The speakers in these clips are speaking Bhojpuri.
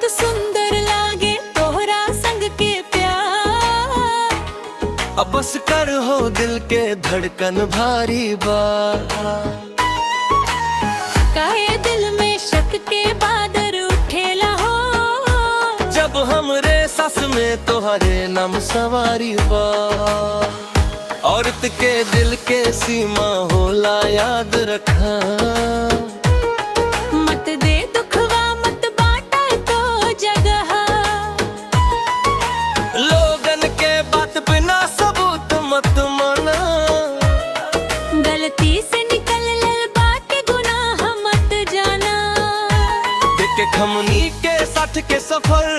बहुत सुंदर लागे तोहरा संग के प्यार। अब बस कर हो दिल के धड़कन भारी बा। काहे दिल में शक के बादल उठेला हो, जब हमरे सस में तोहरे नाम सवारी बा। औरत के दिल के सीमा होला याद रखा। मत दे दुखवा मत बांटा तो जगह। लोगन के बात बिना सबूत मत माना। गलती से निकल लल बात गुनाह मत जाना। देखे खमनी के साथ के सफर,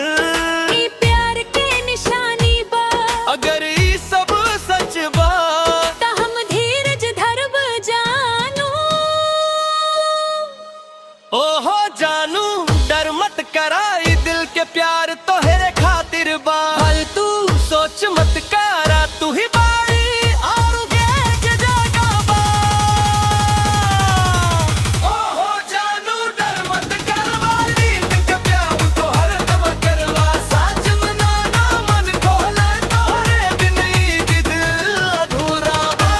ई प्यार के निशानी बा। अगर ई सब सच बा ता हम धीरज धरब जानू। ओहो जानू डर मत करा, ई दिल के प्यार तोहरे खातिर बा। फालतू सोच मत करा, तू ही बाड़ी और के जगह बा। ओहो जानू डर मत करवा, ई दिल के प्यार तोहरे तब करवा। सच मनाना मन खोला, तोहरे बिन ई दिल अधूरा बा।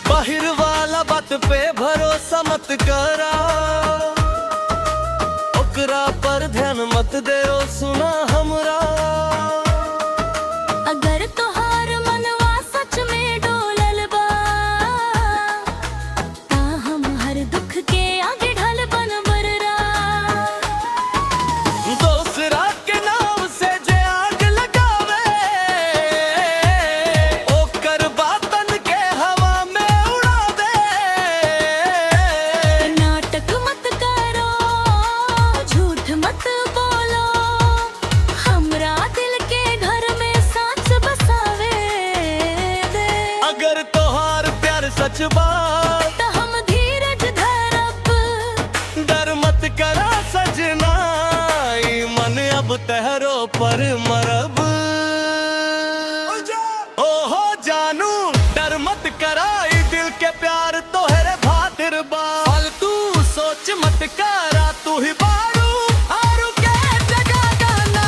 बाहिर वाला बात पे भरोसा मत करा, ओकरा पर ध्यान मत दे सुना हमरा। अगर तोहार मनवा सच में डोलल बा, ता हम हर दुख के आगे ढल बन बररा। दूसरा के नाम से जे आग लगावे, ओकर बातन के हवा में उड़ा दे। नाटक मत करो, झूठ मत बोलो, हमरा दिल के घर में सांस बसावे दे। अगर तोहार प्यार सच बा ता हम धीरज धरब। डर मत करा सजना, ई मन अब तहरो पर मरब। ओहो जानू डर मत करा, ई दिल के प्यार तोहरे खातिर बा। फालतू सोच मत करा, तू ही बारू आरू के जगह गाना।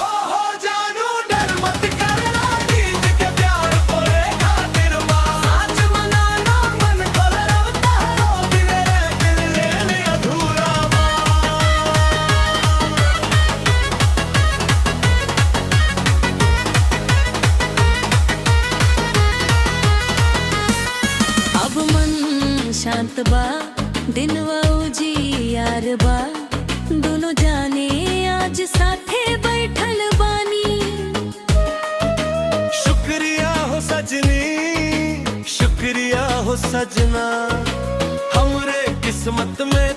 ओहो जानू डर मत करा, ई दिल के प्यार तोहरे खातिर बा। सच मनाना मन खोला, तारो दिल अधूरा बा। अब मन शांत बा, दिनवा उजियार बा। दोनों जाने आज साथे बैठल बानी। शुक्रिया हो सजनी, शुक्रिया हो सजना, हमरे किस्मत में